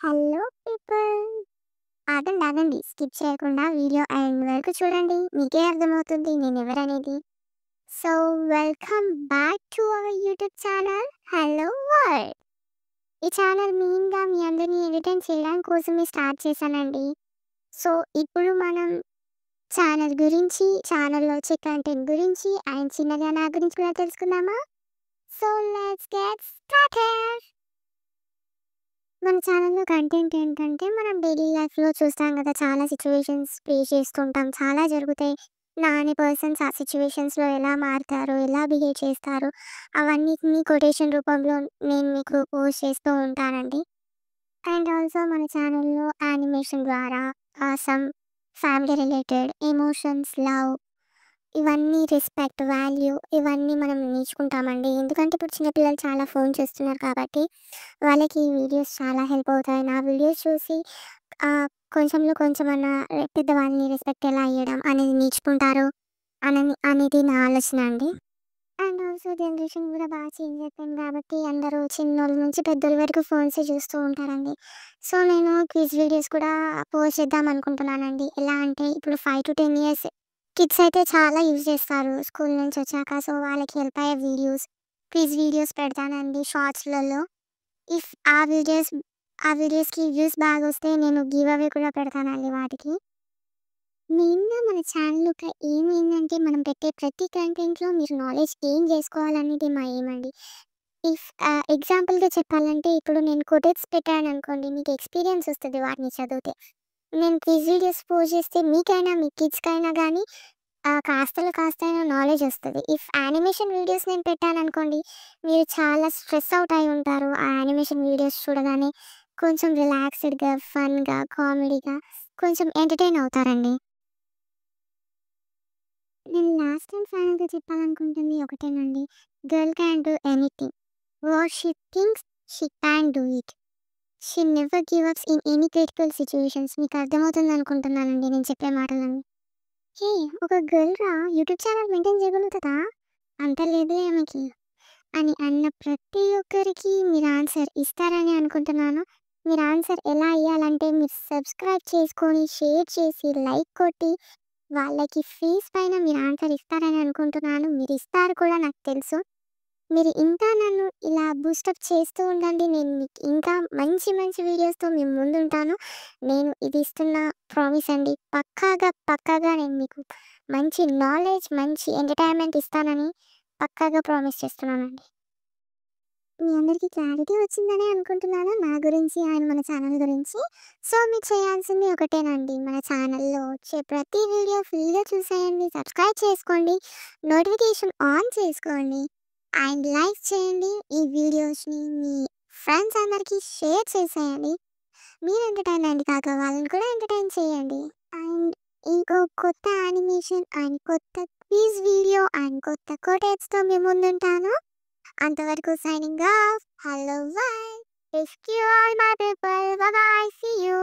Hello people. ఆగండి. Skip చేయకుండా video end వరకు చూడండి. మీకే అర్థమవుతుంది నేనెవరనేది. So, welcome back to our YouTube channel hello world. ఈ ఛానల్ మెయిన్‌గా మీ అందరిని ఎంటర్‌టైన్ చేయడం కోసమే స్టార్ట్ చేశానండి. సో, ఇప్పుడు మనం ఛానల్‌లో వచ్చే కంటెంట్ గురించి అండ్ చిన్నగా నా గురించి కూడా తెలుసుకుందామా? So, let's get started. మన ఛానల్‌లో కంటెంట్ ఏంటంటే, మనం డైలీ లైఫ్‌లో చూస్తాం గదా! చాలా సిట్యుయేషన్స్ ఫేస్ చేస్తుంటాం. చాలా జరుగుతాయి. నాని పర్సన్స్ ఆ సిట్యుయేషన్స్‌లో ఎలా మారుతారో, ఎలా బిహేవ్ చేస్తారో, అవన్నిటిని కొటేషన్ రూపంలో నేను మీకు పోస్ట్ చేస్తూ ఉంటానండి. అండ్ ఆల్సో మన ఛానల్‌లో యానిమేషన్ ద్వారా some family related emotions, love ఇవన్నీ రెస్పెక్ట్, వాల్యూ ఇవన్నీ మనం నేర్చుకుంటామండి. ఎందుకంటే ఇప్పుడు చిన్న పిల్లలు చాలా ఫోన్ చూస్తున్నారు కాబట్టి, వాళ్ళకి ఈ వీడియోస్ చాలా హెల్ప్ అవుతాయి. నా వీడియోస్ చూసి కొంచెంలో కొంచెమన్నా పెద్దవాళ్ళని రెస్పెక్ట్ ఎలా ఇయ్యడం అనేది నేర్చుకుంటారు అనేది నా ఆలోచన అండి. అండ్ ఆల్సో జనరేషన్ కూడా బాగా చేంజ్ అయిపోయింది కాబట్టి అందరూ చిన్నోళ్ళ నుంచి పెద్దోళ్ళ వరకు ఫోన్సే చూస్తూ ఉంటారండి. సో, నేను క్విజ్ వీడియోస్ కూడా పోస్ట్ చేద్దాం అనుకుంటున్నానండి. ఎలా అంటే ఇప్పుడు 5-10 ఇయర్స్ కిడ్స్ అయితే చాలా యూజ్ చేస్తారు స్కూల్ నుంచి వచ్చాక. సో, వాళ్ళకి హెల్ప్ అయ్యే క్విజ్ వీడియోస్ పెడతానండి షార్ట్స్‌లలో. ఇఫ్ ఆ వీడియోస్‌కి వ్యూస్ బాగొస్తే నేను గివ్ అవే కూడా పెడతానండి వాటికి. మెయిన్‌గా మన ఛానల్ యొక్క ఎయిమ్ ఏంటంటే, మనం పెట్టే ప్రతి కంటెంట్‌లో మీరు నాలెడ్జ్ గెయిన్ చేసుకోవాలనేది మా ఎయిమ్ అండి. ఎగ్జాంపుల్‌గా చెప్పాలంటే, ఇప్పుడు నేను కొటేట్స్ పెట్టాననుకోండి, మీకు ఎక్స్‌పీరియన్స్ వస్తది వాటిని చదివితే. నేను క్విజ్ వీడియోస్ పోస్ట్ చేస్తే మీకైనా, మీ కిడ్స్‌కైనా గానీ కాస్తలో కాస్తైనా నాలెడ్జ్ వస్తది. యానిమేషన్ వీడియోస్ నేను పెట్టాననుకోండి, మీరు చాలా స్ట్రెస్ అవుట్ అయి ఉంటారు. ఆ యానిమేషన్ వీడియోస్ చూడగానే కొంచెం రిలాక్స్‌డ్‌గా, ఫన్‌గా, కామెడీగా కొంచెం ఎంటర్‌టైన్ అవుతారండి. నేను లాస్ట్ టైమ్ ఫైనల్‌గా చెప్పాలనుకుంటుంది ఒకటేనండి. Girl can do anything. What she thinks she can do it. She never give ups in any critical situations. మీకు అర్థమవుతుందనుకుంటున్నానండి నేను చెప్పే మాటలన్నీ. హే! ఒక గర్ల్ రా యూట్యూబ్ ఛానల్ మెయింటైన్ చేయగలుగుతదా? అంత లేదులే ఆమెకి అని అన్న ప్రతి ఒక్కరికి మీరు ఆన్సర్ ఇస్తారని అనుకుంటున్నాను. మీరు ఆన్సర్ ఎలా ఇయ్యాలంటే మీరు సబ్స్క్రైబ్ చేసుకొని, షేర్ చేసి, లైక్ కొట్టి వాళ్ళకి ఫేస్ పైన మీరు ఆన్సర్ ఇస్తారని అనుకుంటున్నాను. మీరు ఇస్తారు కూడా నాకు తెలుసు. మీరు ఇంకా నన్ను ఇలా బూస్టప్ చేస్తూ ఉండండి. నేను మీకు ఇంకా మంచి మంచి వీడియోస్‌తో మీ ముందుంటాను. నేను ఇది ఇస్తున్న ప్రామిస్ అండి. పక్కాగా నేను మీకు మంచి నాలెడ్జ్, మంచి ఎంటర్‌టైన్‌మెంట్ ఇస్తానని పక్కాగా ప్రామిస్ చేస్తున్నానండి. మీ అందరికీ క్లారిటీ వచ్చిందనే అనుకుంటున్నాను నా గురించి అండ్ మన ఛానల్ గురించి. సో, మీరు చేయాల్సింది ఒకటేనండి. మన ఛానల్‌లో వచ్చే ప్రతి వీడియో ఫుల్‌గా చూసేయండి. సబ్స్క్రైబ్ చేసుకోండి. నోటిఫికేషన్ ఆన్ చేసుకోండి. అండ్ లైక్ చేయండి. ఈ వీడియోస్‌ని మీ ఫ్రెండ్స్ అందరికీ షేర్ చేసేయండి. మీరు ఎంటర్‌టైన్‌మెంట్ కాక వాళ్ళని కూడా ఎంటర్‌టైన్ చేయండి. అండ్ ఇంకో కొత్త యానిమేషన్ అండ్ కొత్త క్విజ్ వీడియో అండ్ కొత్త కోటేట్స్‌తో మీ ముందుంటాను. అంతవరకు signing off. Hello world. Rescue all my people. Bye bye. See you.